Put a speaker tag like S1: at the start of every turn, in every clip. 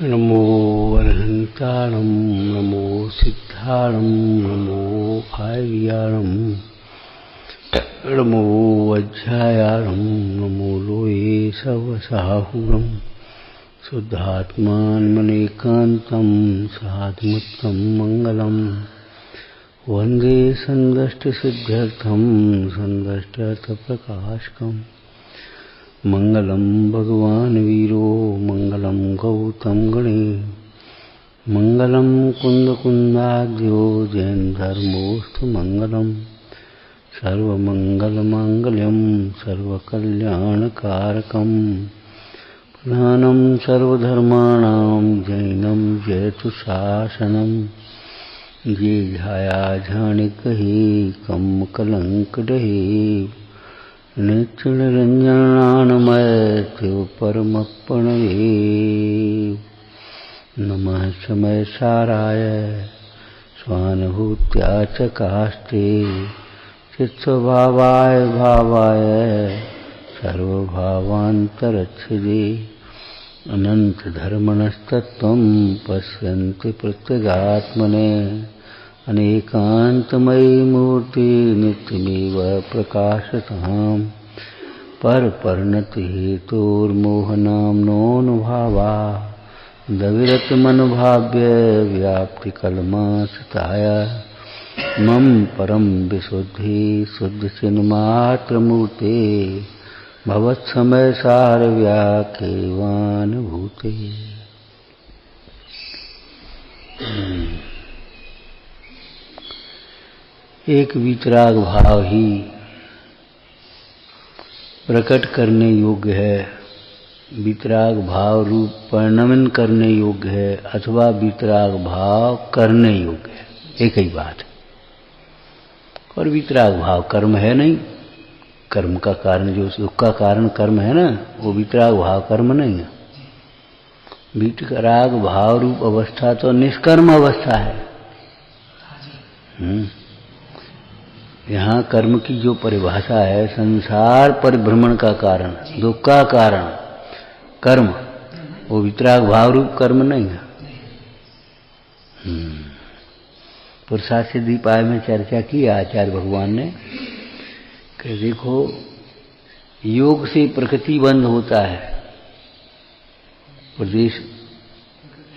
S1: नमो अरहंताणं नमो सिद्धाणं नमो आर्याणं नमो वज्रायाणं नमो लोये सर्वसाहुरं शुद्धात्मानमनेकान्तं साधुमुत्तं मंगलम वंदे संदष्टसिद्ध्यर्थं संदष्टार्थप्रकाशकम् मंगलम भगवान वीरो मंगलम गौतम गणे मंगलम कुंदकुंदाद्यो जैन धर्मोस्तु मंगलम सर्वमंगलमांगल्यम सर्वकल्याणकारकम प्रधानम सर्वधर्माणां जैनम जयतु शासनम ये झाया झाणिकहि कम कलंक डहे नित्यनिरञ्जनानमय परमप्रणवे नमः समय साराय स्वानुभूत्या च काष्ठे चित्स्वभावाय भावाय सर्वभावान्तरच्छिदे अनन्तधर्मणस्तत्त्वं पश्यन्ति प्रत्यगात्मने अनेकान्तमयी मूर्ति नित्यमेव प्रकाशताम् परपरिणति हेतुर्मोहनाम्नोऽनुभावा दविरतमनुभाव्य व्याप्तिकल्मासताय मम परम विशुद्धि शुद्धचिन्मात्रमूर्ते भवत्समय सारव्याकेवानुभूते। एक वितराग भाव ही प्रकट करने योग्य है, वितराग भाव रूप परिणमन करने योग्य है अथवा वितराग भाव करने योग्य है, एक ही बात है। और वितराग भाव कर्म है नहीं, कर्म का कारण जो सुख का कारण कर्म है ना, वो वितराग भाव कर्म नहीं है। वितराग भाव रूप अवस्था तो निष्कर्म अवस्था है। यहाँ कर्म की जो परिभाषा है, संसार परिभ्रमण का कारण, दुख का कारण कर्म, वो वितराग भाव रूप कर्म नहीं है। पुरुषार्थ सिद्धिपाय में चर्चा की आचार्य भगवान ने कि देखो, योग से प्रकृति बंध होता है, प्रदेश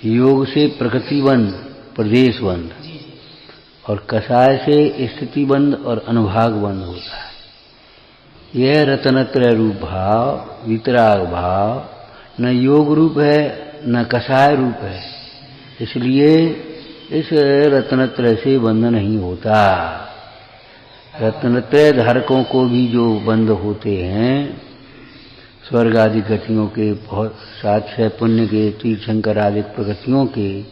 S1: योग से प्रकृति बंध, प्रदेश बंध, और कषाय से स्थिति बंध और अनुभाग बंध होता है। यह रत्नत्रय रूप भाव, वितराग भाव न योग रूप है न कषाय रूप है, इसलिए इस रत्नत्रय से बंध नहीं होता। रत्नत्रय धारकों को भी जो बंध होते हैं, स्वर्ग आदि गतियों के, बहुत सात पुण्य के, तीर्थंकर आदि प्रगतियों के,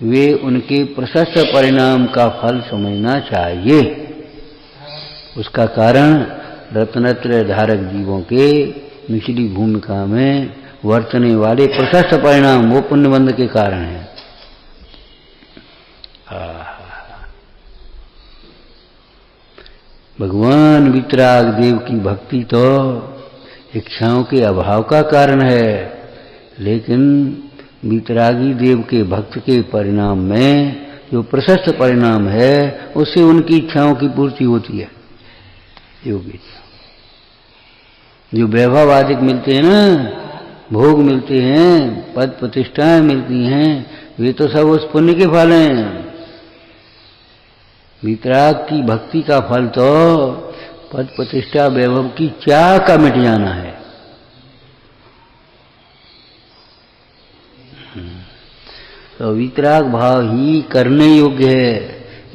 S1: वे उनके प्रशस्त परिणाम का फल समझना चाहिए। उसका कारण रत्नत्रय धारक जीवों के निचली भूमिका में वर्तने वाले प्रशस्त परिणाम, वो पुण्यबंध के कारण है। भगवान वितराग देव की भक्ति तो इच्छाओं के अभाव का कारण है, लेकिन वितरागी देव के भक्त के परिणाम में जो प्रशस्त परिणाम है, उससे उनकी इच्छाओं की पूर्ति होती है। योगी जो वैभवादिक मिलते हैं ना, भोग मिलते हैं, पद प्रतिष्ठाएं मिलती हैं, वे तो सब उस पुण्य के फल हैं। वितराग की भक्ति का फल तो पद प्रतिष्ठा वैभव की चाह का मिट जाना है। तो वितराग भाव ही करने योग्य है,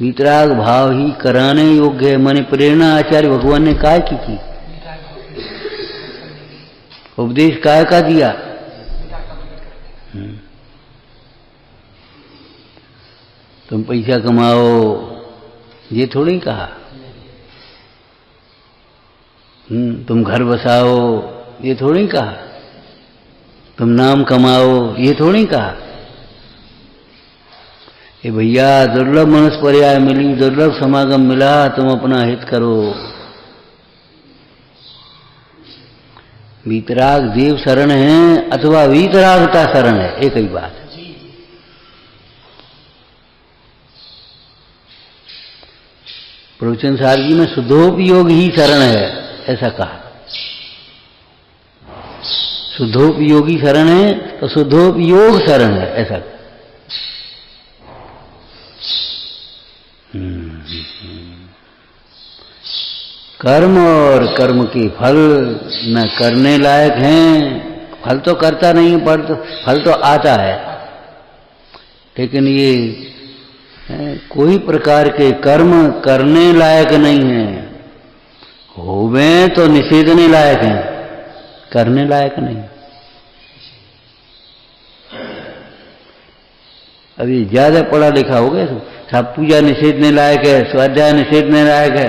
S1: वितराग भाव ही कराने योग्य है। माने प्रेरणा आचार्य भगवान ने काय की थी, उपदेश काय का दिया। तुम पैसा कमाओ ये थोड़ी कहा, तुम घर बसाओ ये थोड़ी कहा, तुम नाम कमाओ ये थोड़ी कहा। ये भैया दुर्लभ मनुष्य पर्याय मिली, दुर्लभ समागम मिला, तुम अपना हित करो। वीतराग देव शरण है अथवा वीतरागता शरण है, एक ही बात है। प्रवचन सार जी में शुद्धोपयोग ही शरण है ऐसा कहा। शुद्धोपयोगी शरण है तो शुद्धोपयोग शरण है ऐसा। कर्म और कर्म के फल न करने लायक हैं। फल तो करता नहीं है, पर तो फल तो आता है, लेकिन ये कोई प्रकार के कर्म करने लायक नहीं है। होवे तो निषेधने लायक हैं, करने लायक नहीं। अभी ज्यादा पढ़ा लिखा हो गया तो सब पूजा निषेधने लायक है, स्वाध्याय निषेधने लायक है।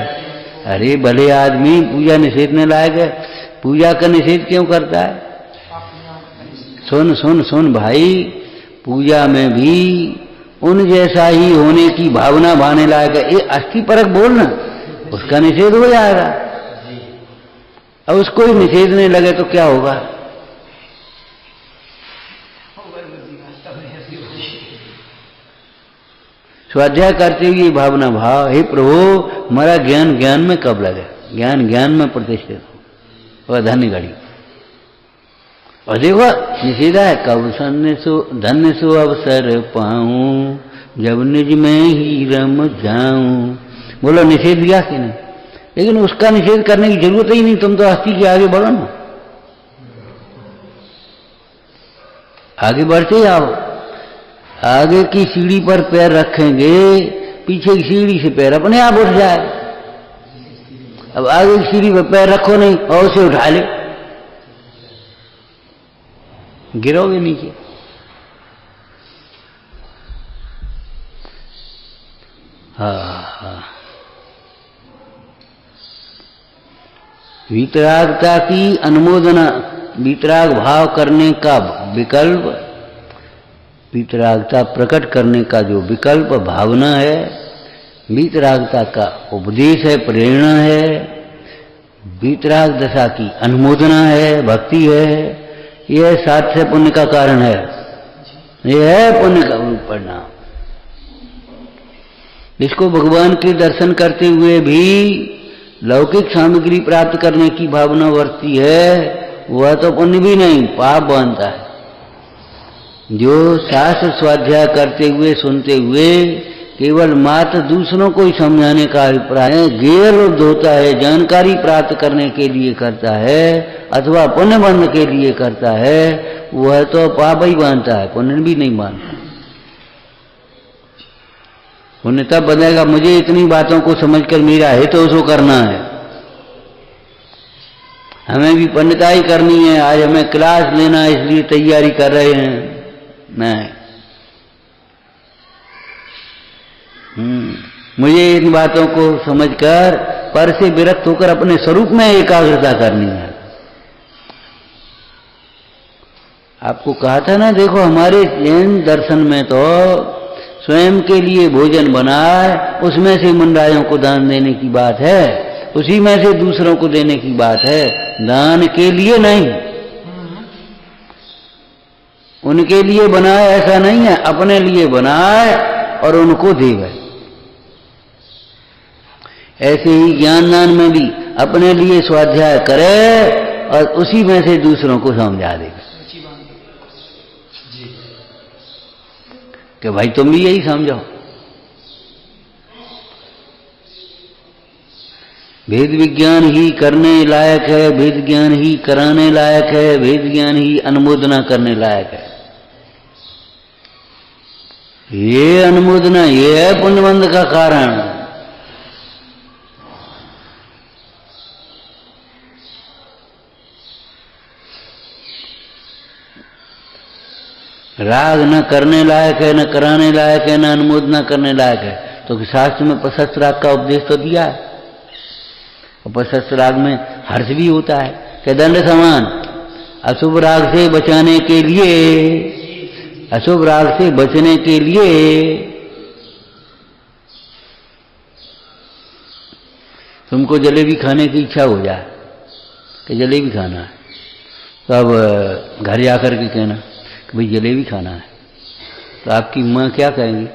S1: अरे भले आदमी पूजा निषेधने लायक है, पूजा का निषेध क्यों करता है? सुन सुन सुन भाई, पूजा में भी उन जैसा ही होने की भावना भाने लायक है। ये अस्थि परक बोलना, उसका निषेध हो जाएगा। अब उसको ही निषेधने लगे तो क्या होगा? स्वाध्याय करते हुए भावना भाव, हे प्रभु हमारा ज्ञान ज्ञान में कब लगे, ज्ञान ज्ञान में प्रतिष्ठित हो, वह धन्य घड़ी। और देखो निषेधा है, कब धन्य सो अवसर पाऊं, जब निज में ही रम जाऊं। बोलो निषेध दिया कि नहीं? लेकिन उसका निषेध करने की जरूरत ही नहीं, तुम तो अस्थि के आगे बढ़ो ना, आगे बढ़ते जाओ। आगे की सीढ़ी पर पैर रखेंगे, पीछे की सीढ़ी से पैर अपने आप उठ जाए। अब आगे की सीढ़ी पर पैर रखो नहीं और उसे उठा ले, गिरोगे नीचे। हाँ, वीतरागता की अनुमोदना, वीतराग भाव करने का विकल्प, वीतरागता प्रकट करने का जो विकल्प भावना है, वीतरागता का उपदेश है, प्रेरणा है, वीतराग दशा की अनुमोदना है, भक्ति है। यह साध्य पुण्य का कारण है, यह है पुण्य का परिणाम। इसको भगवान के दर्शन करते हुए भी लौकिक सामग्री प्राप्त करने की भावना वर्ती है, वह तो पुण्य भी नहीं, पाप बनता है। जो शास्त्र स्वाध्याय करते हुए सुनते हुए केवल मात्र दूसरों को ही समझाने का अभिप्राय है, गैर होता है, जानकारी प्राप्त करने के लिए करता है अथवा पुण्य बंध के लिए करता है, वह तो पाप ही मानता है, पुण्य भी नहीं मानता। पुण्य तब बनेगा मुझे इतनी बातों को समझकर मेरा हित उसको करना है। हमें भी पंडिताई करनी है, आज हमें क्लास लेना है इसलिए तैयारी कर रहे हैं। नहीं, मुझे इन बातों को समझकर पर से विरक्त होकर अपने स्वरूप में एकाग्रता करनी है। आपको कहा था ना, देखो हमारे जैन दर्शन में तो स्वयं के लिए भोजन बनाए उसमें से मुंडायों को दान देने की बात है, उसी में से दूसरों को देने की बात है, दान के लिए नहीं। उनके लिए बनाए ऐसा नहीं है, अपने लिए बनाए और उनको देवे। ऐसे ही ज्ञान दान में भी अपने लिए स्वाध्याय करे और उसी में से दूसरों को समझा दे कि भाई तुम भी यही समझो। वेद विज्ञान ही करने लायक है, वेद ज्ञान ही कराने लायक है, वेद ज्ञान ही अनुमोदना करने लायक है। ये अनुमोदना, ये है पुण्यबंध का कारण। राग न करने लायक है, न कराने लायक है, न अनुमोदना करने लायक है, तो शास्त्र में प्रशस्त राग का उपदेश तो दिया है। और प्रशस्त राग में हर्ष भी होता है कि दंड समान। अशुभ राग से बचाने के लिए, अशुभ राग से बचने के लिए तुमको जलेबी खाने की इच्छा हो जाए कि जलेबी खाना है, तो अब घर जाकर के कहना कि भाई जलेबी खाना है, तो आपकी माँ क्या कहेंगी?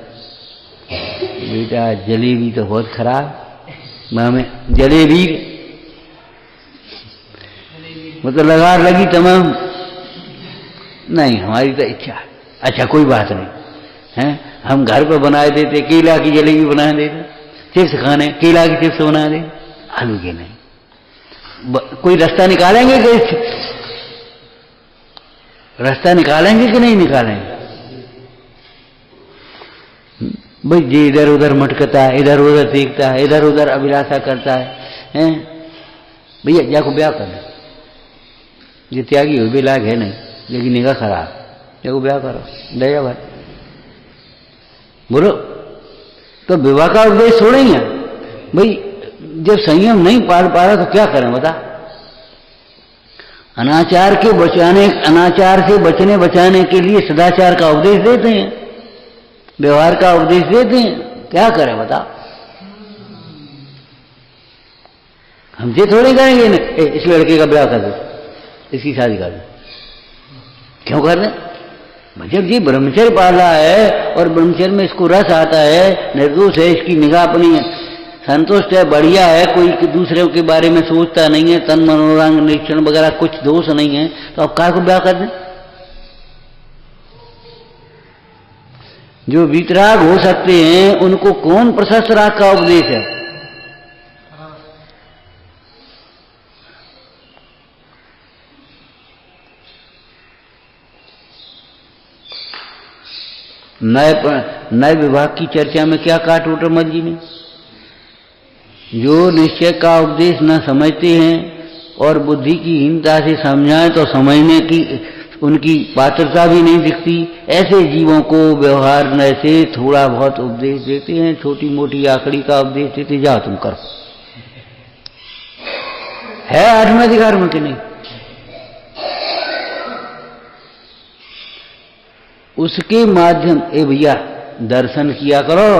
S1: बेटा जलेबी तो बहुत खराब, में जलेबी मतलब लगार लगी तमाम। नहीं, हमारी तो इच्छा है। अच्छा कोई बात नहीं है, हम घर पर बनाए देते, केला की जलेबी बना देते, चिप्स खाने केला की चिप्स बना दे, आलू के नहीं। कोई रास्ता निकालेंगे कि रास्ता निकालेंगे कि नहीं निकालेंगे? भाई जी इधर उधर मटकता है, इधर उधर देखता है, इधर उधर अभिलाषा करता है भैया जाको ब्याह कर दो, ये त्यागी हो भी लायक है नहीं, लेकिन निगाह खराब, जाको ब्याह करो, ले जाओ भाई। बोलो तो विवाह का उपदेश छोड़ेंगे भाई? जब संयम नहीं पाल पा रहा तो क्या करें बता? अनाचार से बचने बचाने के लिए सदाचार का उपदेश देते हैं, व्यवहार का उपदेश देते हैं, क्या करें बता? हमसे थोड़ी करेंगे ना इस लड़के का ब्याह कर दो, इसकी शादी कर दो, क्यों कर दें? जब जी ब्रह्मचर्य पाला है और ब्रह्मचर्य में इसको रस आता है, निर्दोष है, इसकी निगाह अपनी संतुष्ट है, बढ़िया है, कोई दूसरे के बारे में सोचता नहीं है, तन मनोरंग निरीक्षण वगैरह कुछ दोष नहीं है, तो अब काय को ब्याह कर दें? जो वीतराग हो सकते हैं उनको कौन प्रशस्त राग का उपदेश है? नए विभाग की चर्चा में क्या कहा टोटरमल जी ने? जो निश्चय का उपदेश न समझते हैं और बुद्धि की हीनता से समझाएं तो समझने की उनकी पात्रता भी नहीं दिखती, ऐसे जीवों को व्यवहार न से थोड़ा बहुत उपदेश देते हैं, छोटी मोटी आखड़ी का उपदेश देते, जाओ तुम करो। है आठवें अधिकार में कि नहीं? उसके माध्यम भैया दर्शन किया करो,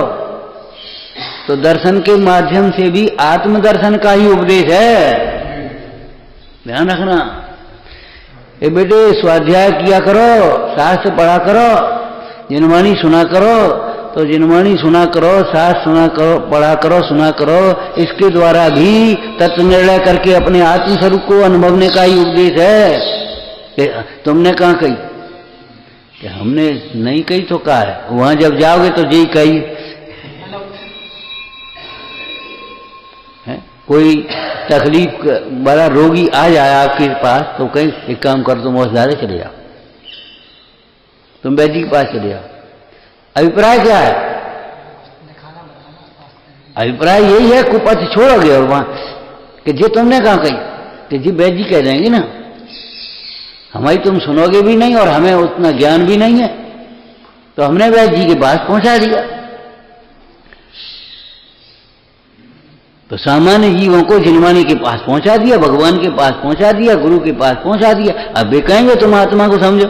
S1: तो दर्शन के माध्यम से भी आत्मदर्शन का ही उपदेश है, ध्यान रखना। बेटे स्वाध्याय किया करो, शास्त्र पढ़ा करो, जिनवाणी सुना करो, तो जिनवाणी सुना करो, शास्त्र सुना करो, पढ़ा करो, सुना करो, इसके द्वारा भी तत्व निर्णय करके अपने आत्मस्वरूप को अनुभवने का ही उपदेश है। तुमने कहाँ कही कि हमने नहीं कही तो कहा है, वहां जब जाओगे तो जी कही है। कोई तकलीफ वाला रोगी आ जाए आपके पास तो कहीं एक काम कर, तुम औषधालय चले जाओ, तुम वैद्य के पास चले जाओ। अभिप्राय क्या है? अभिप्राय यही है, कुपथ छोड़ोगे और वहां कि जी तुमने कहा कही कि जी वैद्य कह जाएंगे ना, हमारी तुम सुनोगे भी नहीं और हमें उतना ज्ञान भी नहीं है, तो हमने वैद्य जी के पास पहुंचा दिया। तो सामान्य जीवों को जिनवाणी के पास पहुंचा दिया, भगवान के पास पहुंचा दिया, गुरु के पास पहुंचा दिया। अब वे कहेंगे तुम आत्मा को समझो,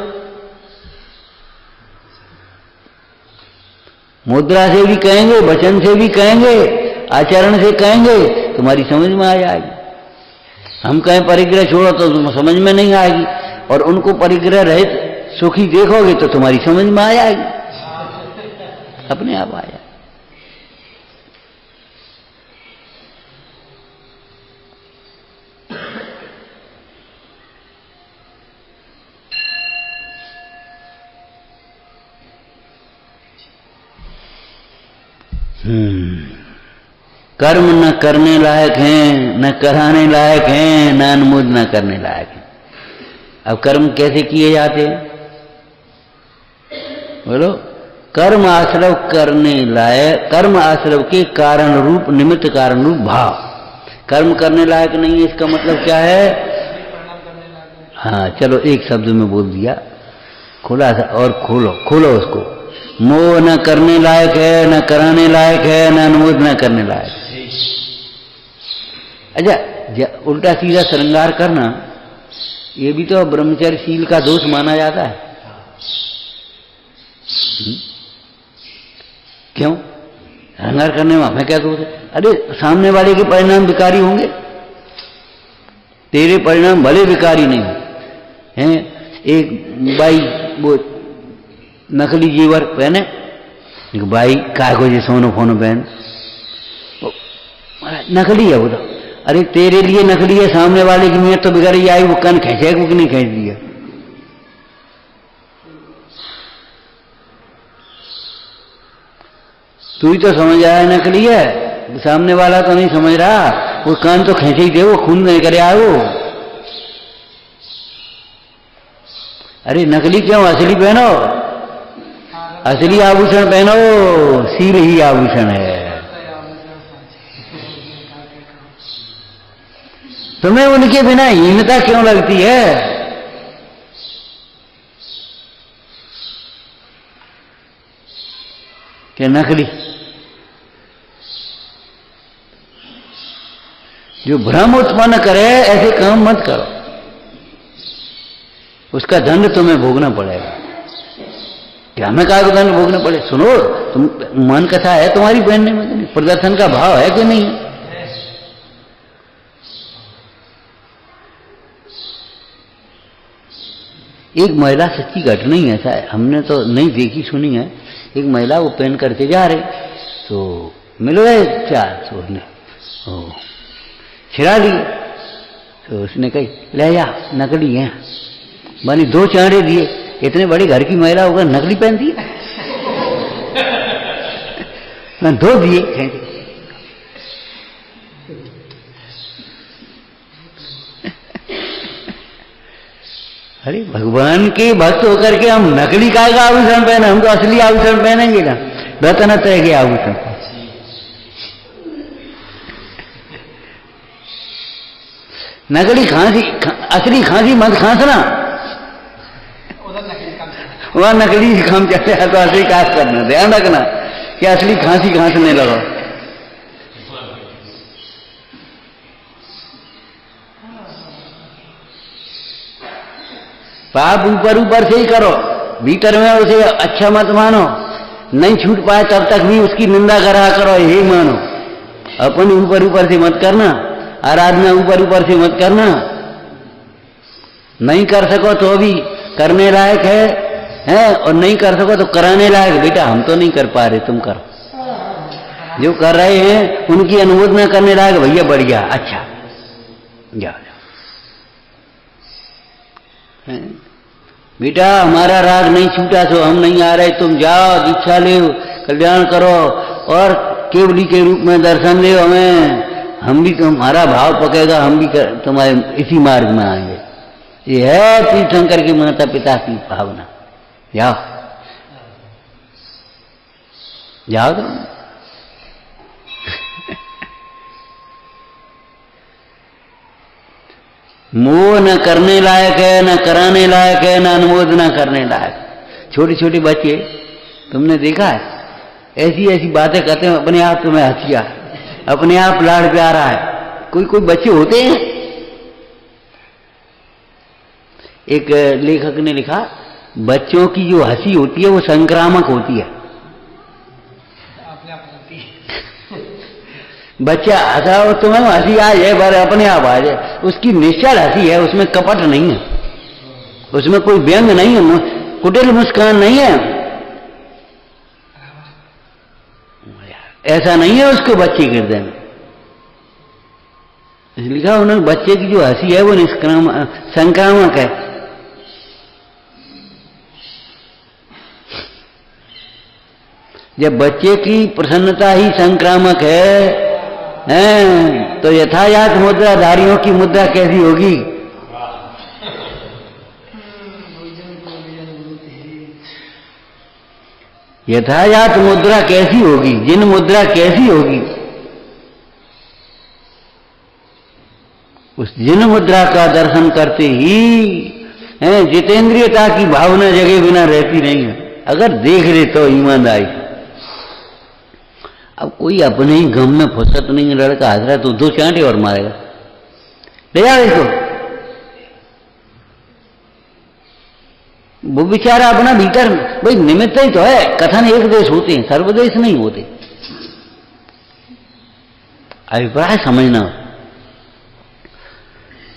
S1: मुद्रा से भी कहेंगे, वचन से भी कहेंगे, आचरण से कहेंगे, तुम्हारी समझ में आ जाएगी। हम कहें परिग्रह छोड़ो तो तुम समझ में नहीं आएगी, और उनको परिग्रह रहित सुखी देखोगे तो तुम्हारी समझ में आ जाएगी, अपने आप आ जाएगी। कर्म न करने लायक हैं, न कराने लायक हैं, न अनुमोदन करने लायक हैं। अब कर्म कैसे किए जाते हैं बोलो? कर्म आश्रव करने लायक, कर्म आश्रव के कारण रूप, निमित्त कारण रूप भाव। कर्म करने लायक नहीं है, इसका मतलब क्या है? हाँ चलो एक शब्द में बोल दिया, खुला सा, और खोलो उसको। मोह न करने लायक है, न कराने लायक है, न अनुमोद न करने लायक है। अच्छा उल्टा सीधा श्रृंगार करना, ये भी तो ब्रह्मचर्यशील का दोष माना जाता है। क्यों? श्रृंगार करने में हमें क्या दोष है? अरे सामने वाले के परिणाम विकारी होंगे, तेरे परिणाम भले विकारी नहीं हो। एक बाई वो नकली जेवर पहने, भाई काय को जे सोनो फोनो पहन, नकली है वो तो। अरे तेरे लिए नकली है, सामने वाले की नीयत तो बिगड़ ही आई, वो कन खींचे कि नहीं खींच दिया। तू ही तो समझ आया नकली है, सामने वाला तो नहीं समझ रहा। वो कान तो खींचे ही दे, वो खून नहीं करे आए वो। अरे नकली क्यों, असली पहनो, असली आभूषण पहनो, सिर ही आभूषण है। तुम्हें उनके बिना हीनता क्यों लगती है? क्या नकली, जो भ्रम उत्पन्न करे ऐसे काम मत करो, उसका दंड तुम्हें भोगना पड़ेगा। क्या हमें कहा दंड भोगना पड़े? सुनो, तुम मन कथा है तुम्हारी पहनने में, प्रदर्शन का भाव है कि नहीं? एक महिला, सच्ची घटना ही ऐसा है, हमने तो नहीं देखी सुनी है। एक महिला वो पहन करके जा रही, तो मिलो है चार, तो उसने छिड़ा ली। तो उसने कही ले जा, नकली है। मानी 2 चांड़े दिए। इतने बड़े घर की महिला होकर नकली पहनती है? 2 दिए। अरे भगवान के भक्त होकर के हम नकली काय का आभूषण पहने? हम तो असली आभूषण पहनेंगे ना, रत्नत्रय के आभूषण। नकली खांसी, असली खांसी मत खांसना, वहां नकली काम चलते है तो असली काश करना। ध्यान रखना कि असली खांसी खांसने लगो। पाप ऊपर ऊपर से ही करो, भीतर में उसे अच्छा मत मानो। नहीं छूट पाए तब तक भी उसकी निंदा करा करो, यही मानो। अपन ऊपर ऊपर से मत करना, आराधना ऊपर ऊपर से मत करना। नहीं कर सको तो भी करने लायक है, और नहीं कर सको तो कराने लायक। बेटा हम तो नहीं कर पा रहे, तुम करो। जो कर रहे हैं उनकी अनुमोदना करने लायक, भैया बढ़िया, अच्छा जाओ। बेटा हमारा राग नहीं छूटा तो हम नहीं आ रहे, तुम जाओ, दीक्षा ले, कल्याण करो और केवली के रूप में दर्शन दे हमें। हम भी तुम्हारा भाव पकेगा, हम भी तुम्हारे इसी मार्ग में आएंगे। ये है तीर्थंकर के माता पिता की भावना। जाओ जाओ तो। मोह न करने लायक है, न कराने लायक है, न अनुमोदना करने लायक। छोटे छोटे बच्चे तुमने देखा है, ऐसी ऐसी बातें करते हैं, अपने आप तुम्हें हंसिया, अपने आप लाड़ प्यारा है। कोई कोई बच्चे होते हैं, एक लेखक ने लिखा, बच्चों की जो हंसी होती है वो संक्रामक होती है। बच्चा हंसा और तुम्हें हंसी आ जाए, पर अपने आप आ जाए, उसकी निश्चल हंसी है, उसमें कपट नहीं है, उसमें कोई व्यंग नहीं है, कुटिल मुस्कान नहीं है। ऐसा नहीं है उसको बच्चे हृदय में। लिखा उन्होंने, बच्चे की जो हंसी है वो संक्रामक है। जब बच्चे की प्रसन्नता ही संक्रामक है, तो यथायात मुद्राधारियों की मुद्रा कैसी होगी? यथायात मुद्रा कैसी होगी, जिन मुद्रा कैसी होगी? उस जिन मुद्रा का दर्शन करते ही जितेंद्रियता की भावना जगह बिना रहती नहीं है। अगर देख ले तो ईमानदारी। अब कोई अपने ही गम में फुर्सत नहीं, लड़का हंस रहा है तो 2 चांटे और मारेगा, ले जाओ इसको। वो बेचारा अपना भीतर, भाई निमित्त ही तो है। कथन एक देश होते हैं, सर्वदेश नहीं होते। अभिप्राय समझना।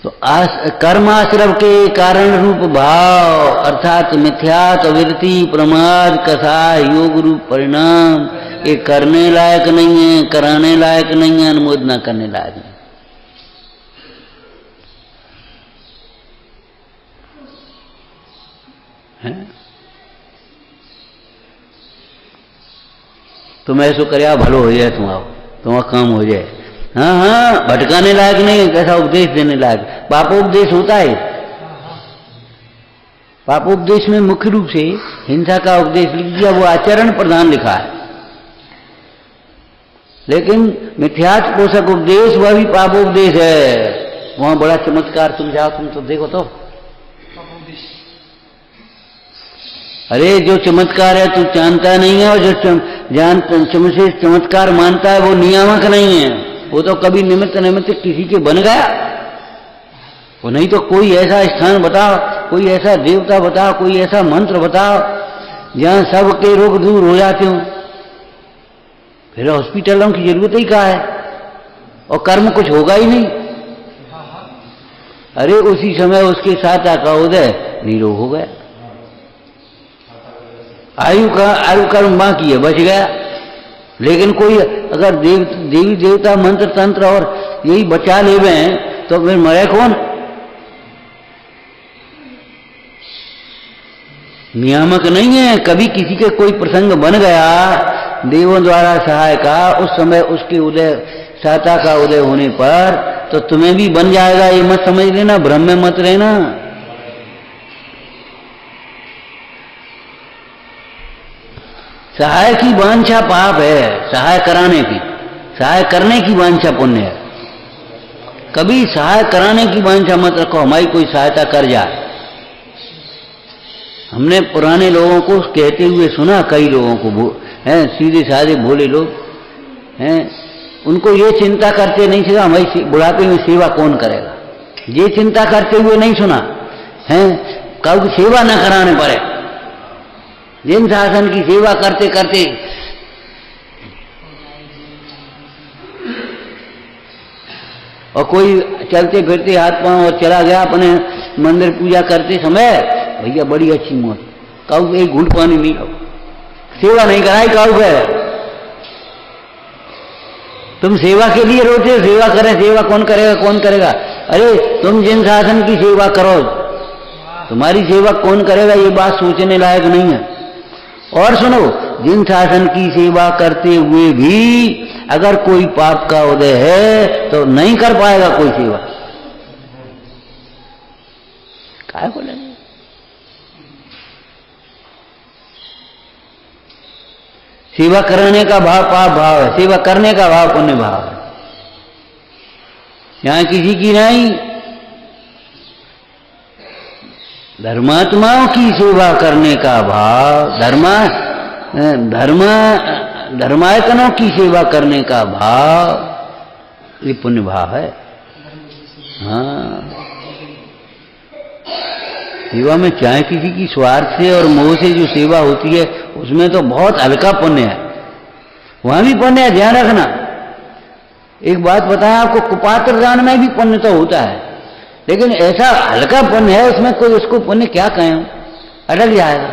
S1: तो कर्माश्रव के कारण रूप भाव अर्थात मिथ्यात्व वृत्ति, प्रमाद, कसाय, योग रूप परिणाम, ये करने लायक नहीं है, कराने लायक नहीं है, अनुमोदना करने लायक नहीं है। तुम ऐसो कर भलो हो जाए, तुम्हारा काम हो जाए। हाँ हाँ, भटकाने लायक नहीं है, कैसा उपदेश देने लायक। पापोपदेश होता है। पापोपदेश में मुख्य रूप से हिंसा का उपदेश लिख दिया, वो आचरण प्रधान लिखा है। लेकिन मिथ्याच पोषक उपदेश वह भी पापोपदेश है। वहां बड़ा चमत्कार, तुम जाओ, तुम तो देखो तो। अरे जो चमत्कार है तू जानता नहीं है, और जो चमत्कार मानता है वो नियामक नहीं है। वो तो कभी निमित्त किसी के बन गया। वो नहीं तो कोई ऐसा स्थान बताओ, कोई ऐसा देवता बताओ, कोई ऐसा मंत्र बताओ जहां सबके रोग दूर हो जाते हो। फिर हॉस्पिटलों की जरूरत ही क्या है, और कर्म कुछ होगा ही नहीं। अरे उसी समय उसके साथ का उदय निरोग हो गया। आयु कर्म बाकी है, बच गया। लेकिन कोई अगर देवी देवता मंत्र तंत्र और यही बचा लेवे तो फिर मरे कौन? नियामक नहीं है। कभी किसी के कोई प्रसंग बन गया देवों द्वारा सहाय का, उस समय उसके उदय साता का उदय होने पर तो तुम्हें भी बन जाएगा। ये मत समझ लेना, भ्रम में मत रहना। सहाय की वांछा पाप है, सहाय कराने की, सहाय करने की वांछा पुण्य है। कभी सहाय कराने की वांछा मत रखो, हमारी कोई सहायता कर जाए। हमने पुराने लोगों को कहते हुए सुना, कई लोगों को हैं, सीधे साधे भोले लोग हैं, उनको ये चिंता करते नहीं सुना हमारी बुढ़ापे में सेवा कौन करेगा। ये चिंता करते हुए नहीं सुना है कब सेवा न कराने पड़े। जिन शासन की सेवा करते करते और कोई चलते फिरते हाथ पांव और चला गया अपने मंदिर पूजा करते समय, भैया बड़ी अच्छी मौत, काऊ एक घूंट पानी नहीं लो, सेवा नहीं कराई काऊ है। तुम सेवा के लिए रोते हो, सेवा करें, सेवा कौन करेगा कौन करेगा। अरे तुम जिन शासन की सेवा करो, तुम्हारी सेवा कौन करेगा ये बात सोचने लायक नहीं है। और सुनो, जिन शासन की सेवा करते हुए भी अगर कोई पाप का उदय है तो नहीं कर पाएगा कोई सेवा। क्या बोले? सेवा कराने का भाव पाप भाव है, सेवा करने का भाव पुण्य भाव है। यहां किसी की नहीं, धर्मात्माओं की सेवा करने का भाव, धर्मायतनों की सेवा करने का भाव, ये पुण्य भाव है। हाँ, सेवा में चाहे किसी की स्वार्थ से और मोह से जो सेवा होती है उसमें तो बहुत हल्का पुण्य है, वहां भी पुण्य है, ध्यान रखना। एक बात बताएं आपको, कुपात्र दान में भी पुण्य तो होता है, लेकिन ऐसा हल्का पुण्य है उसमें कोई उसको पुण्य क्या कहें, अटक जाएगा।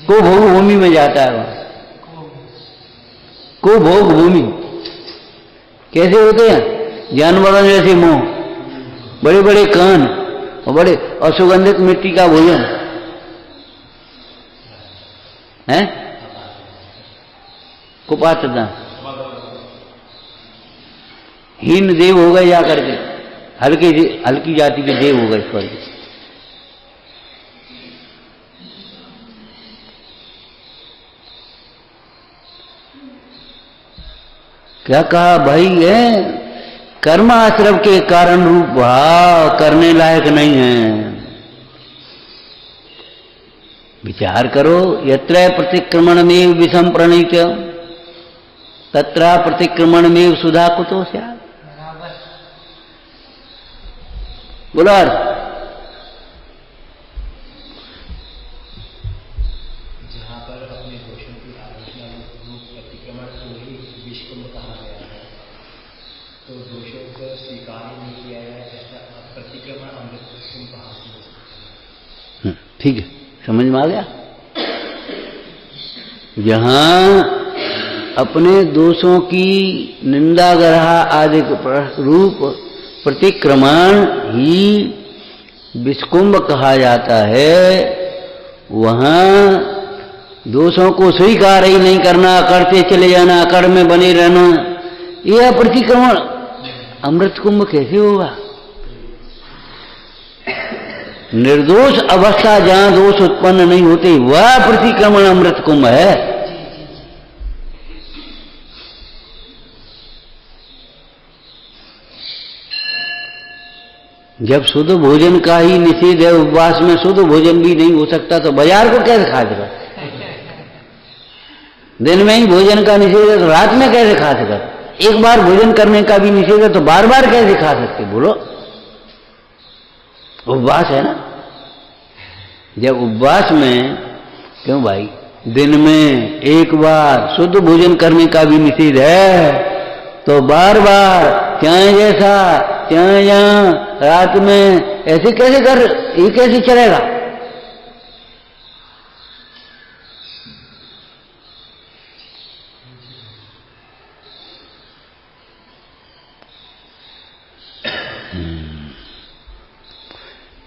S1: को भोग भूमि में जाता है वहां, को भोग भूमि। कैसे होते हैं? जानवरों जैसे मुंह, बड़े बड़े कान और बड़े असुगंधित मिट्टी का भोजन है। कुपात्र दान, हीन देव हो गए जा करके, हल्की जाति के देव हो गए स्वर्ग। क्या कहा भाई है? कर्माश्रम के कारण रूप भाव करने लायक नहीं है। विचार करो, यत्र प्रतिक्रमण में विषम प्रणीत तत्र प्रतिक्रमण में सुधा कुतो स्यात्। बोलो
S2: जहां पर अपने दोषों की आलोचना रूप प्रतिक्रमण को ही विश्व कहा गया है, तो दोषों को स्वीकार नहीं किया गया, ऐसा प्रतिक्रमण अमृत कहाँ से हो सकता है?
S1: ठीक है, समझ में आ गया। जहां अपने दोषों की निंदा ग्रहा आदि रूप प्रतिक्रमण ही विषकुंभ कहा जाता है। वहां दोषों को स्वीकार ही नहीं करना, करते चले जाना, अकड़ में बने रहना, यह प्रतिक्रमण अमृत कुंभ कैसे होगा? निर्दोष अवस्था जहां दोष उत्पन्न नहीं होते वह प्रतिक्रमण अमृत कुंभ है। जब शुद्ध भोजन का ही निषेध है, उपवास में शुद्ध भोजन भी नहीं हो सकता तो बाजार को कैसे खा सका? दिन में ही भोजन का निषेध है तो रात में कैसे खा सका? एक बार भोजन करने का भी निषेध है तो बार बार कैसे खा सकते? बोलो, उपवास है ना। जब उपवास में, क्यों भाई, दिन में एक बार शुद्ध भोजन करने का भी निषेध है तो बार बार चाहे जैसा चाहे यहां रात में ऐसे कैसे कर, ये कैसे चलेगा?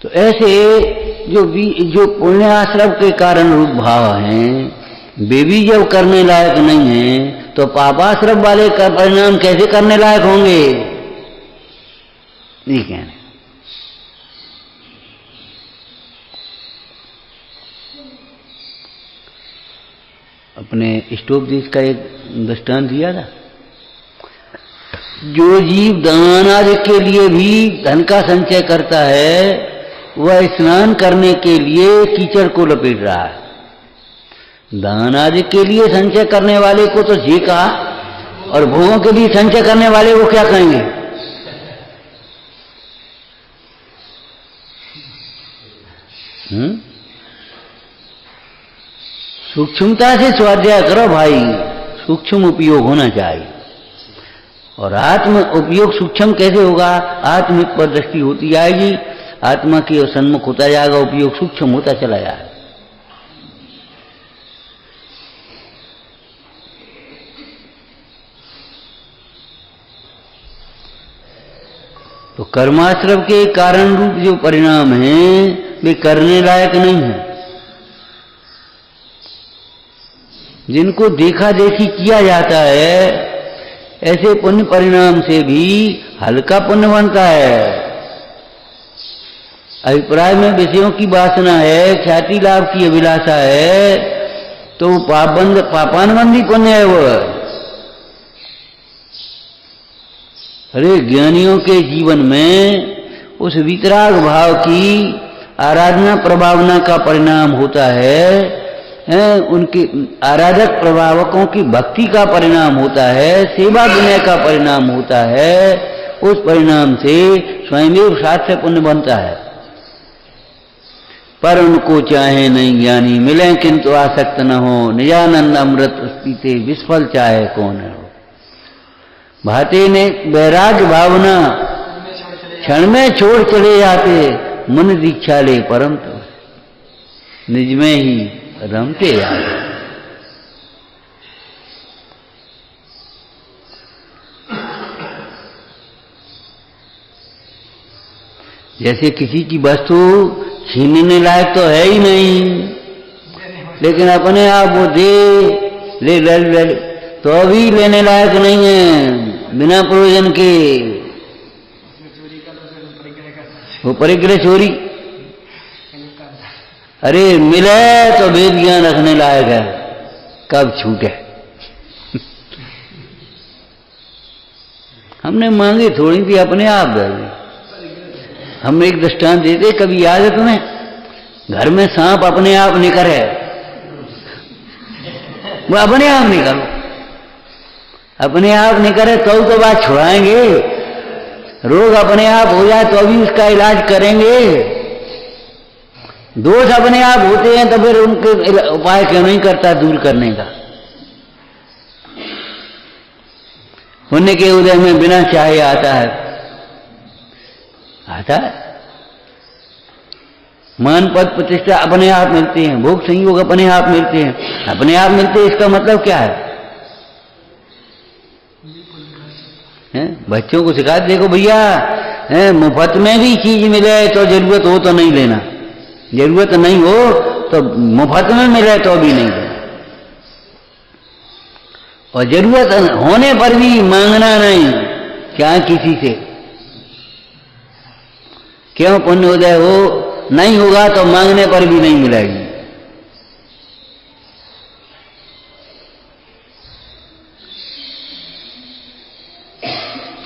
S1: तो ऐसे जो पुण्याश्रम के कारण रूप भाव हैं वे भी जब करने लायक नहीं हैं तो पापाश्रम वाले का परिणाम कैसे करने लायक होंगे? नहीं कहने। अपने स्टोपदेश का एक दृष्टांत दिया था। जो जीव दान आदि के लिए भी धन का संचय करता है वह स्नान करने के लिए कीचड़ को लपेट रहा है। दान आदि के लिए संचय करने वाले को तो जी कहा, और भोगों के लिए संचय करने वाले को क्या कहेंगे? सूक्ष्मता से स्वाध्याय करो भाई, सूक्ष्म उपयोग होना चाहिए। और आत्म उपयोग सूक्ष्म कैसे होगा? आत्मिक पर दृष्टि होती जाएगी, आत्मा के सन्मुख होता जाएगा, उपयोग सूक्ष्म होता चला जाएगा। तो कर्माश्रम के कारण रूप जो परिणाम हैं वे करने लायक नहीं है। जिनको देखा देखी किया जाता है ऐसे पुण्य परिणाम से भी हल्का पुण्य बनता है। अभिप्राय में विषयों की वासना है, ख्याति लाभ की अभिलाषा है तो पापानुबंधी पुण्य है वह। अरे ज्ञानियों के जीवन में उस वितराग भाव की आराधना प्रभावना का परिणाम होता है, उनके आराधक प्रभावकों की भक्ति का परिणाम होता है, सेवा विनय का परिणाम होता है। उस परिणाम से स्वयं साथ से पुण्य बनता है। पर उनको चाहे नहीं ज्ञानी मिले किंतु आसक्त न हो, निजानंद अमृत पीते विस्फल चाहे कौन है। भाते ने वैराग्य भावना क्षण में छोड़ चले जाते, मन दीक्षा ले परम तो निज में ही रमते जाते। जैसे किसी की वस्तु छीनने लायक तो है ही नहीं, लेकिन अपने आप वो दे ले तो अभी लेने लायक नहीं है, बिना प्रयोजन के वो परिग्रह चोरी। अरे मिले तो वेद ज्ञान रखने लायक है, कब छूटे। हमने मांगे थोड़ी थी, अपने आप दे। हम एक दृष्टांत देते, कभी याद है तुम्हें? घर में सांप अपने आप निकल है, वो अपने आप निकल, अपने आप निकले तो बात छुड़ाएंगे। रोग अपने आप हो जाए तो अभी उसका इलाज करेंगे। दोष अपने आप होते हैं तो फिर उनके उपाय क्यों नहीं करता दूर करने का? पुण्य के उदय में बिना चाहे आता है, आता है। मान पद प्रतिष्ठा अपने आप मिलते हैं, भोग संयोग अपने आप मिलते हैं। अपने आप मिलते हैं इसका मतलब क्या है? हैं? बच्चों को सिखा देखो भैया, मुफ्त में भी चीज मिले तो जरूरत हो तो नहीं लेना, जरूरत नहीं हो तो मुफ्त में मिले तो भी नहीं लेना, और जरूरत होने पर भी मांगना नहीं, क्या किसी से। क्यों? पुण्योदय हो नहीं होगा तो मांगने पर भी नहीं मिलेगी।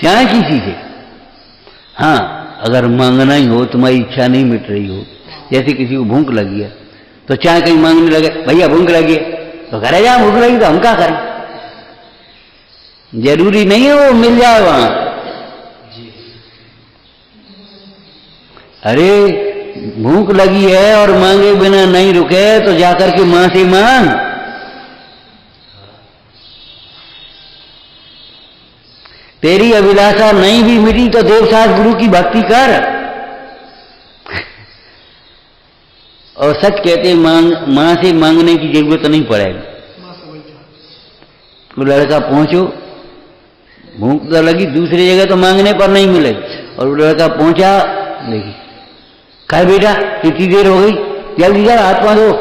S1: चाहे किसी से। हाँ, अगर मांगना ही हो, तुम्हारी इच्छा नहीं मिट रही हो, जैसे किसी को भूख लगी है तो चाहे कहीं मांगने लगे, भैया भूख लगी है, तो करे जा, भूख लगी तो हम क्या करें? जरूरी नहीं है वो मिल जाए वहां। अरे भूख लगी है और मांगे बिना नहीं रुके तो जाकर के मां से मांग। तेरी अभिलाषा नहीं भी मिटी तो देवसास गुरु की भक्ति कर। और सच कहते मां से मांगने की जरूरत नहीं पड़ेगी। तो लड़का पहुंचो, भूख तो लगी, दूसरी जगह तो मांगने पर नहीं मिले, और वो लड़का पहुंचा, देखिए खाए बेटा कितनी देर हो गई, जल्दी जा हाथ पांव धो,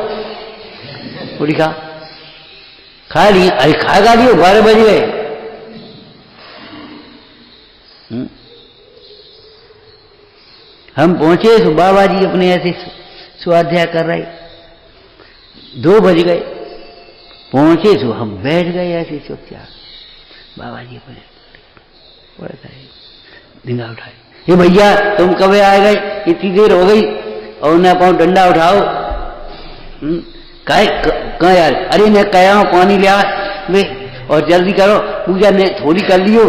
S1: पूरी खा लिया। अरे खाएगा लियो, 12 बज गए। हम पहुंचे तो बाबा जी अपने ऐसे स्वाध्याय कर रहे, 2 बज गए। पहुंचे तो हम बैठ गए ऐसे चुपचाप। बाबा जी अपने निगाह उठाए, ये भैया तुम कब आ गए, इतनी देर हो गई, और न पाओ डंडा उठाओ। कहा यार, अरे मैं कहा हूं पानी लिया वे, और जल्दी करो, पूजा ने थोड़ी कर लियो,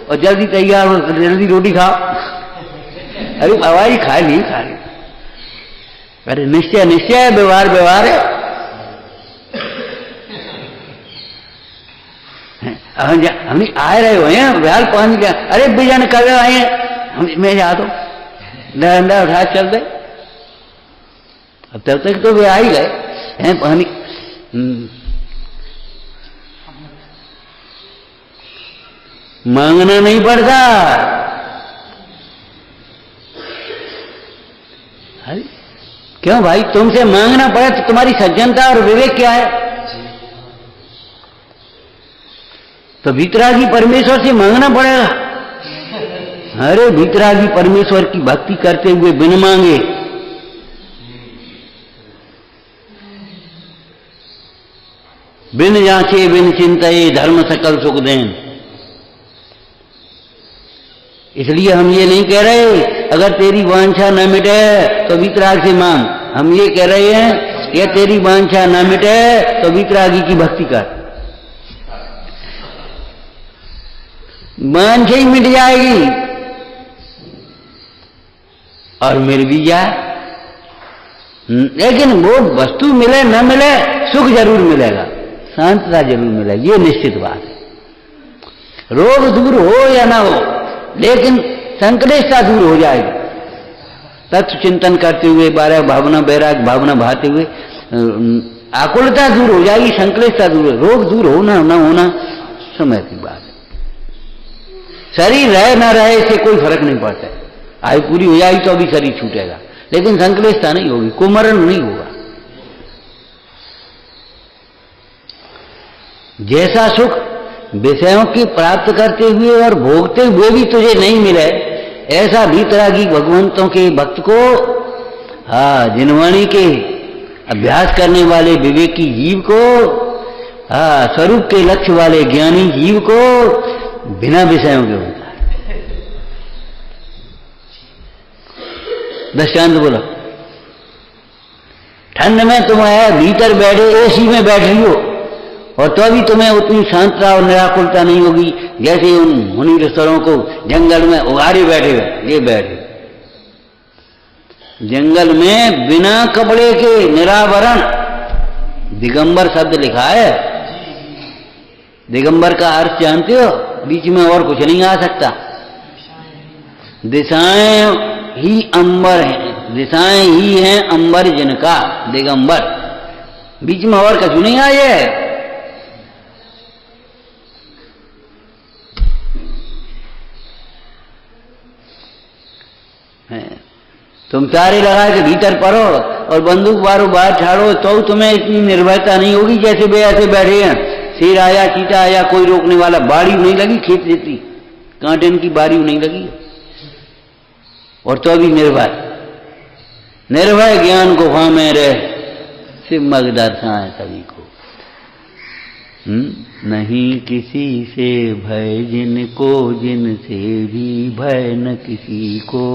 S1: और जल्दी तैयार हो, जल्दी रोटी खाओ। अरे बाबा जी खा ली। अरे निश्चय निश्चय, व्यवहार व्यवहार है। हम आ रहे हुए हैं, बिहार पहुंच गया। अरे भैया ने कब आए हैं, मैं जा दो, डंडा उठा चल दे। अब तब तक तो वे आ ही गए हैं। पानी मांगना नहीं पड़ता। अरे क्यों भाई, तुमसे मांगना पड़े तो तुम्हारी सज्जनता और विवेक क्या है? तो भीतरागी परमेश्वर से मांगना पड़ेगा। अरे भीतरागी परमेश्वर की भक्ति करते हुए बिन मांगे, बिन जांचे बिन चिंताए धर्म सकल सुख देन। इसलिए हम ये नहीं कह रहे अगर तेरी वांछा न मिटे तो वीतराग से मांग। हम ये कह रहे हैं कि तेरी वांछा न मिटे तो वीतरागी की भक्ति कर। वांछा ही मिट जाएगी और मिल भी जाए, लेकिन वो वस्तु मिले न मिले सुख जरूर मिलेगा, शांतता जरूर मिलेगी, ये निश्चित बात है। रोग दूर हो या ना हो, लेकिन संक्लेशता दूर हो जाएगी। तत्व चिंतन करते हुए, बारह भावना वैराग भावना भाते हुए आकुलता दूर हो जाएगी, संक्लेशता दूर, रोग दूर होना न होना समय की बात है। शरीर रहे ना रहे इससे कोई फर्क नहीं पड़ता है। आयु पूरी हो जाएगी तो भी शरीर छूटेगा, लेकिन संक्लेशता नहीं होगी, कुमरण नहीं होगा। जैसा सुख विषयों की प्राप्त करते हुए और भोगते हुए भी तुझे नहीं मिले, ऐसा भीतरागी भगवंतों के भक्त को, जिनवाणी के अभ्यास करने वाले विवेकी जीव को, स्वरूप के लक्ष्य वाले ज्ञानी जीव को बिना विषयों के होता है। दृष्टांत बोलो, ठंड में तुम भीतर बैठे एसी में बैठ रही हो और तो भी तुम्हें उतनी शांतता और निराकुलता नहीं होगी जैसे उन मुनि ऋषियों को जंगल में उगारे बैठे हुए। ये बैठे जंगल में बिना कपड़े के निरावरण, दिगंबर शब्द लिखा है। दिगंबर का अर्थ जानते हो? बीच में और कुछ नहीं आ सकता। दिशाएं ही अंबर हैं, दिशाएं ही हैं अंबर जिनका, दिगंबर। बीच में और कुछ नहीं आए। तुम चारे लगा के भीतर पड़ो और बंदूक मारो बाहर छाड़ो तो तुम्हें इतनी निर्भयता नहीं होगी जैसे वे ऐसे बैठे हैं। शेर आया, चीता आया, कोई रोकने वाला, बाड़ी नहीं लगी खेत जितनी, कांटे की बाड़ी नहीं लगी, और तो भी निर्भय ज्ञान गुफा में रह शिव मग दर्शाए सभी को। नहीं किसी से भय जिनको, जिनसे भी भय न किसी को,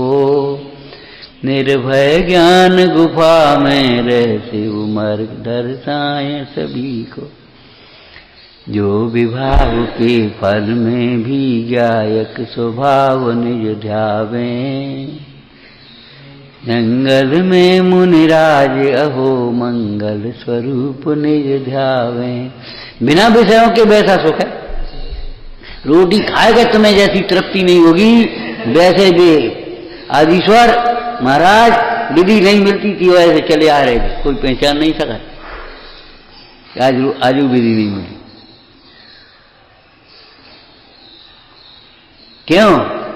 S1: निर्भय ज्ञान गुफा में रह शिव मर्ग दर्शाए सभी को। जो विभाव के फल में भी गायक स्वभाव निज ध्यावे, जंगल में मुनिराज अहो मंगल स्वरूप निज ध्यावे। बिना विषयों के वैसा सुख है। रोटी खाएगा तुम्हें जैसी तृप्ति नहीं होगी, वैसे भी आदिश्वर महाराज विधि नहीं मिलती थी वैसे चले आ रहे थे, कोई पहचान नहीं सका। आज विधि नहीं मिली। क्यों?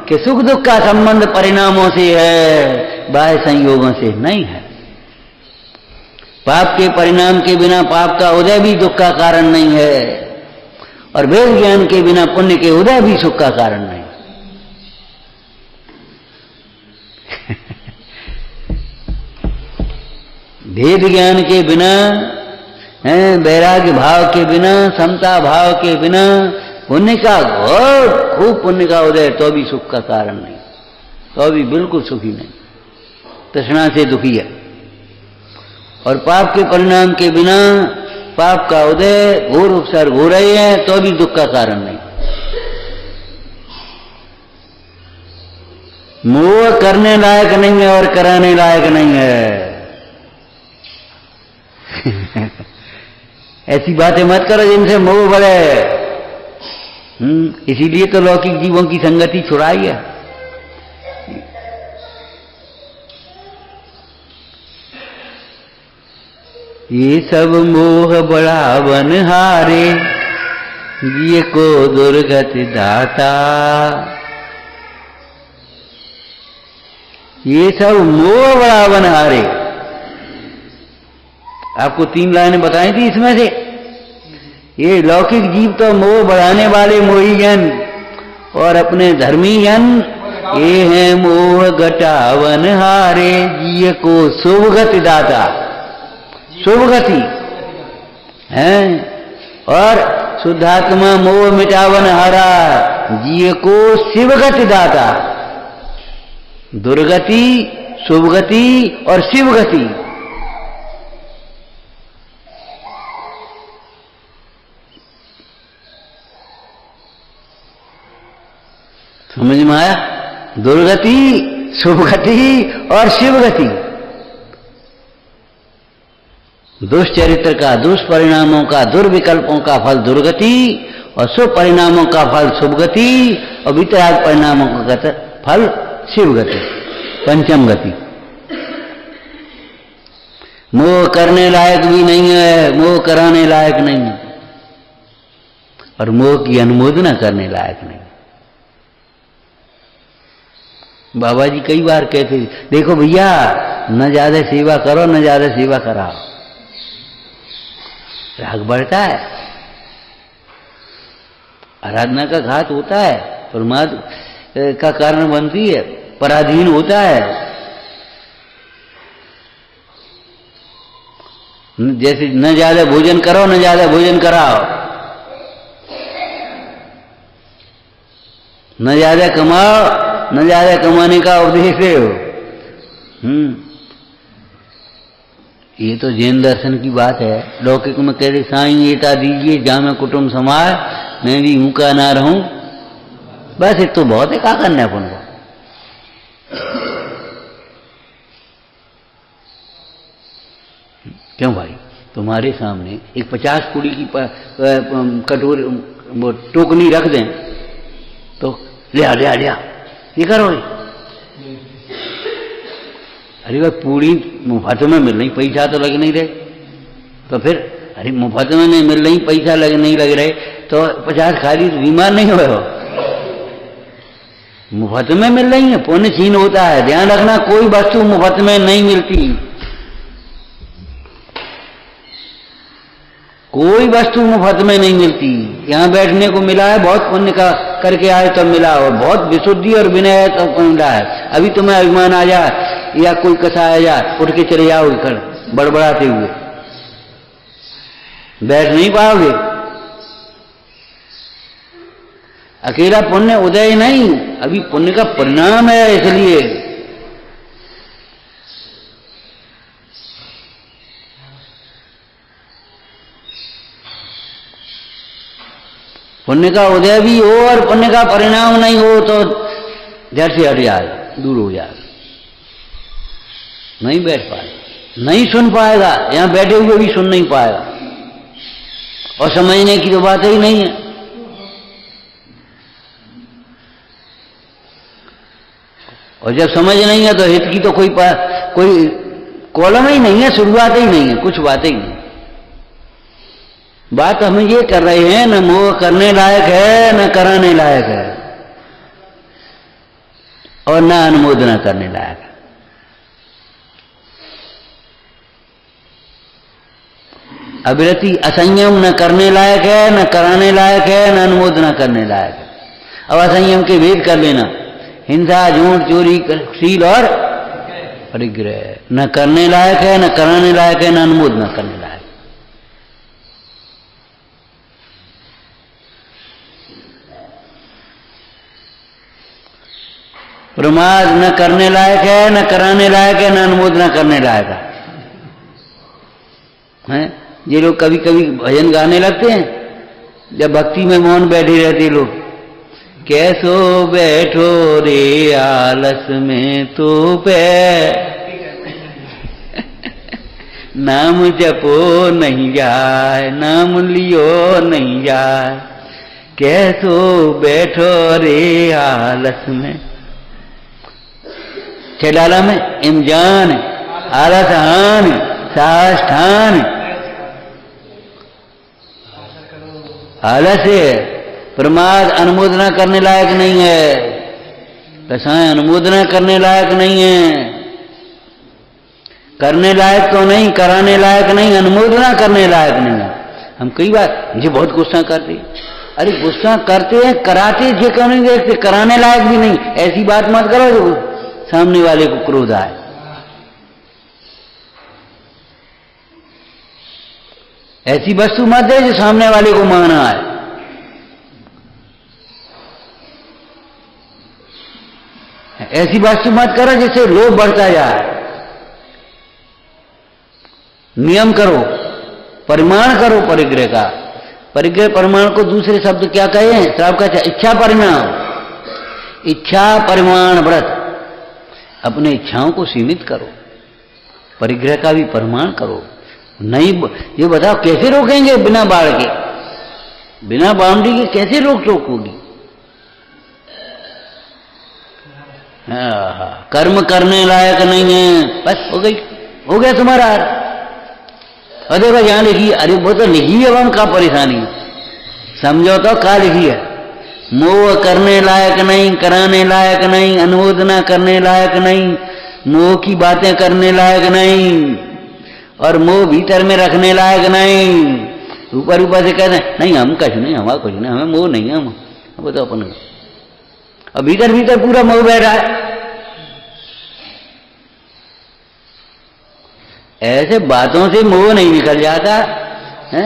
S1: कि सुख दुख का संबंध परिणामों से है, बाह्य संयोगों से नहीं है। पाप के परिणाम के बिना पाप का उदय भी दुख का कारण नहीं है, और वेद ज्ञान के बिना पुण्य के उदय भी सुख का कारण नहीं। वेद ज्ञान के बिना, वैराग्य भाव के बिना, समता भाव के बिना पुण्य का घोर खूब पुण्य का उदय तो भी सुख का कारण नहीं, तो भी बिल्कुल सुखी नहीं, तृष्णा से दुखी है। और पाप के परिणाम के बिना पाप का उदय घोर उपसर्ग हो रहे हैं तो भी दुख का कारण नहीं। मोह करने लायक नहीं है और कराने लायक नहीं है। ऐसी बातें मत करो जिनसे मोह बढ़े। इसीलिए तो लौकिक जीवों की संगति छुड़ाई है। ये सब मोह बढ़ावन हारे, जिए को दुर्गति दाता। ये सब मोह बढ़ावन हारे। आपको 3 लाइनें बताई थी इसमें से। ये लौकिक जीव तो मोह बढ़ाने वाले मोही जन, और अपने धर्मी जन ये हैं मोह घटावन हारे, जिए को शुभ गति दाता। शुभ गति है, और शुद्धात्मा मोह मिटावन हारा, जिए को शिव गति दाता। दुर्गति, शुभ गति और शिव गति। समझ में आया? दुर्गति, शुभ गति और शिव गति। दुष्चरित्र का, दुष्परिणामों का, दुर्विकल्पों का फल दुर्गति, और शुभ परिणामों का फल शुभ गति, और वितराग परिणामों का फल शिव गति, पंचम गति। मोह करने लायक भी नहीं है, मोह कराने लायक नहीं है, और मोह की अनुमोदना करने लायक नहीं। बाबा जी कई बार कहते, देखो भैया न ज्यादा सेवा करो, न ज्यादा सेवा कराओ, राग बढ़ता है, आराधना का घात होता है, प्रमाद का कारण बनती है, पराधीन होता है। जैसे न ज्यादा भोजन करो, न ज्यादा भोजन कराओ, न ज्यादा कमाओ, न ज्यादा कमाने का उपदेश हो। ये तो जैन दर्शन की बात है। लौकिक में कह रहे साईं एता दीजिए जामे कुटुंब समाज, मैं भी हूं का ना रहूं, बस एक तो बहुत है, क्या करना है अपन को। क्यों भाई, तुम्हारे सामने एक 50 पूड़ी की कटोरी वो टोकनी रख दें तो ले आ ये करोगे? अरे भाई पूरी मुफ्त में मिल रही, पैसा तो लग नहीं रहे, तो फिर अरे मुफ्त में नहीं मिल रही, पैसा नहीं लग रहे, तो 50 खा ली तो बीमार नहीं हुए हो? मुफ्त में मिल रही है, पुण्य छीन होता है। ध्यान रखना, कोई वस्तु मुफ्त में नहीं मिलती, कोई वस्तु मुफ्त में नहीं मिलती। यहां बैठने को मिला है, बहुत पुण्य का करके आए तब मिला, और बहुत विशुद्धि और विनय है तब मिला है। अभी तुम्हें अभिमान आ जाए या कोई कसा आ जाए, उठ के चले जाओगे कर बड़बड़ाते हुए, बैठ नहीं पाओगे। अकेला पुण्य उदय नहीं, अभी पुण्य का परिणाम है। इसलिए पुण्य का उदय भी हो और पुण्य का परिणाम नहीं हो तो जड़ से हट जाए, दूर हो जाए, नहीं बैठ पाएगा, नहीं सुन पाएगा। यहां बैठे हुए भी सुन नहीं पाएगा, और समझने की तो बात ही नहीं है। और जब समझ नहीं है तो हित की तो कोई कॉलम ही नहीं है, शुरुआत ही नहीं है, कुछ बात ही नहीं। बात हम ये कर रहे हैं, न मोह करने लायक है न कराने लायक है, और न अनुमोदना करने लायक है। अविरति असंयम न करने लायक है, न कराने लायक है, न अनुमोदना करने लायक है। अब असंयम के भेद कर लेना, हिंसा, झूठ, चोरी, शील और परिग्रह, न करने लायक है, न कराने लायक है, न अनुमोदना करने लायक। प्रमाद न करने लायक है, न कराने लायक है, न अनुमोदना करने लायक है। ये लोग कभी कभी भजन गाने लगते हैं, जब भक्ति में मौन बैठे रहते लोग, कैसो बैठो रे आलस में तो पे, नाम जपो नहीं जाए, नाम लियो नहीं जाए, कैसो बैठो रे आलस में। छेडाला में इमजान, आलस हान, साहस ठान। आलस प्रमाद अनुमोदना करने लायक नहीं है, रसायन अनुमोदना करने लायक नहीं है, करने लायक तो नहीं, कराने लायक नहीं, अनुमोदना करने लायक नहीं है। हम कई बार मुझे बहुत गुस्सा करते, अरे गुस्सा करते हैं, कराते जो क्यों नहीं देखते, कराने लायक भी नहीं। ऐसी बात मत करो जो सामने वाले को क्रोध आए। ऐसी वस्तु मत दे जो सामने वाले को माना आए। ऐसी वस्तु मत करो जिससे लोभ बढ़ता जाए। नियम करो, परिमाण करो परिग्रह का। परिग्रह परिमाण को दूसरे शब्द क्या कहे हैं? श्राप का इच्छा परिणाम, इच्छा परिमाण व्रत। अपने इच्छाओं को सीमित करो, परिग्रह का भी परिमाण करो। नहीं, ये बताओ कैसे रोकेंगे बिना बाढ़ के, बिना बाउंड्री के कैसे रोक टोक होगी? कर्म करने लायक नहीं है, बस हो गई, हो गया तुम्हारा। और देखो यहां लिखी, अरे वो तो लिखी है, हम का परेशानी समझो तो का लिखी है। मोह करने लायक नहीं, कराने लायक नहीं, अनुमोदना करने लायक नहीं, मोह की बातें करने लायक नहीं, और मोह भीतर में रखने लायक नहीं। ऊपर ऊपर से कहते हैं नहीं हम कुछ नहीं, हमारा कुछ नहीं, हमें मोह नहीं है, हम तो अपन। और भीतर भीतर पूरा मोह बैठा है। ऐसे बातों से मोह नहीं निकल जाता है।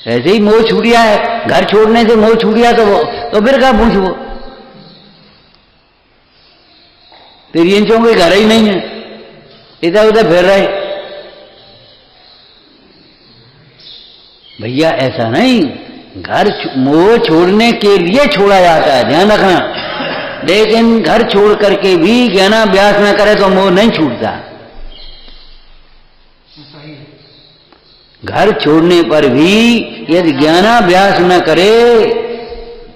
S1: ऐसे ही मोह छूट गया है, घर छोड़ने से मोह छूट गया तो फिर क्या पूछ वो, तेरी इंचों के घर ही नहीं है, इधर उधर फिर रहे। भैया ऐसा नहीं, घर मोह छोड़ने के लिए छोड़ा जाता है, ध्यान रखना। लेकिन घर छोड़ करके भी ज्ञानाभ्यास न करे तो मोह नहीं छूटता। घर छोड़ने पर भी यदि ज्ञानाभ्यास न करे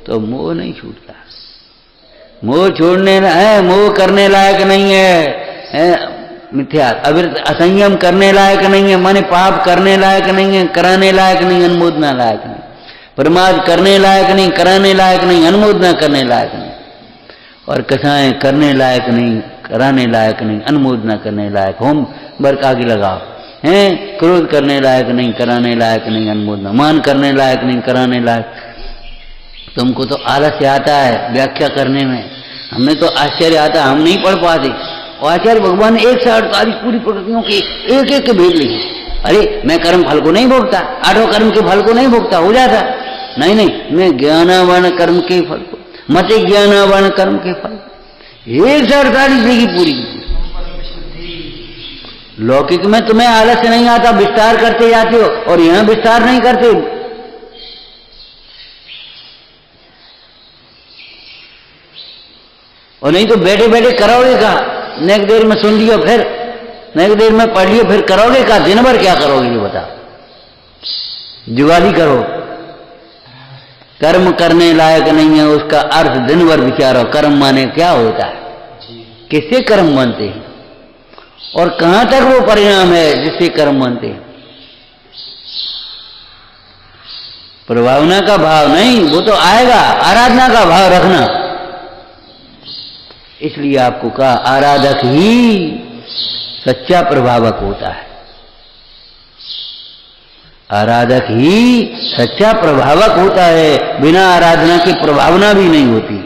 S1: तो मोह नहीं छूटता। मोह छोड़ने है, मोह करने लायक नहीं है, मिथ्या अविरत असंयम करने लायक नहीं है, माने पाप करने लायक नहीं है, कराने लायक नहीं, अनुमोदना लायक नहीं, प्रमाद करने लायक नहीं, कराने लायक नहीं, अनुमोदना करने लायक नहीं। और कथाएं करने लायक नहीं, कराने लायक नहीं, अनुमोदना करने लायक, होम वर्क आगे लगाओ हैं, क्रोध करने लायक नहीं, कराने लायक नहीं, अनुमोदना, मान करने लायक नहीं, कराने लायक। तुमको तो आलस्य आता है व्याख्या करने में, हमें तो आश्चर्य आता, हम नहीं पढ़ पाते। और आचार्य भगवान ने 148 पूरी प्रकृतियों के एक एक के भेद लिखे। अरे मैं कर्म फल को नहीं भोगता, 8 कर्म के फल को नहीं भोगता, हो जाता, नहीं नहीं, मैं ज्ञानावर्ण कर्म के फल को, मते ज्ञानावर्ण कर्म के फल, 148 देगी पूरी। लौकिक में तुम्हें आलस्य नहीं आता, विस्तार करते जाते हो, और यहां विस्तार नहीं करते। और नहीं तो बैठे बैठे करोगे का, नेक देर में सुन लियो, फिर नेक देर में पढ़ लियो, फिर करोगे का, दिन भर क्या करोगे ये बता, जुगाली करो। कर्म करने लायक नहीं है, उसका अर्थ दिन भर विचारो। कर्म माने क्या होता है, किससे कर्म बनते हैं, और कहां तक वो परिणाम है जिससे कर्म बनते हैं। प्रभावना का भाव नहीं, वो तो आएगा, आराधना का भाव रखना। इसलिए आपको कहा आराधक ही सच्चा प्रभावक होता है, आराधक ही सच्चा प्रभावक होता है, बिना आराधना की प्रभावना भी नहीं होती।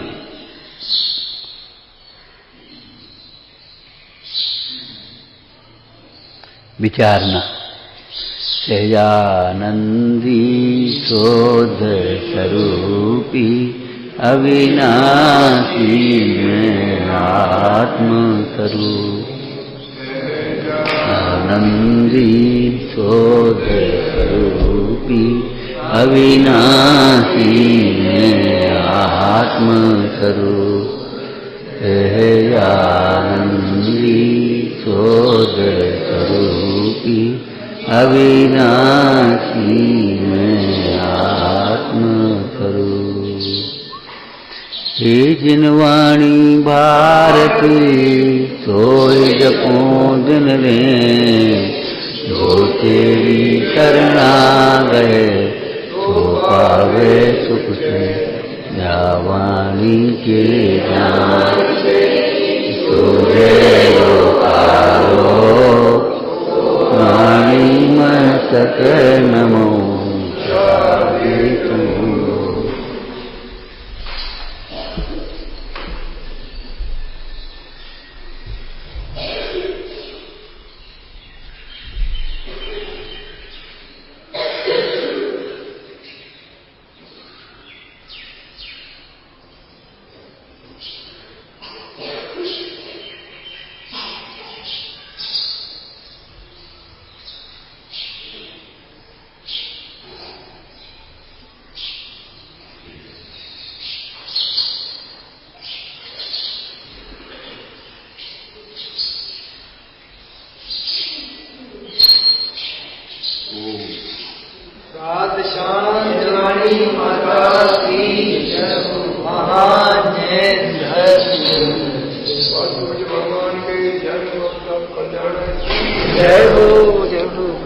S1: विचारना, सहजानंदी शोध स्वरूपी अविनाशी में आत्मस्वरूप, आनंदी शोध स्वरूपी अविनाशी में आत्मस्वरूप, आनंदी शोध स्वरूपी अविनाशी में आत्मस्वरूप। हे जिनवाणी भारती सोई जपो दिन रे, जो तेरी शरणा गए तो पावे सुख से, जावाणी के जान तुझे लोकारो, वाणी मस्तक नमो तू।
S3: जय हो जय हो।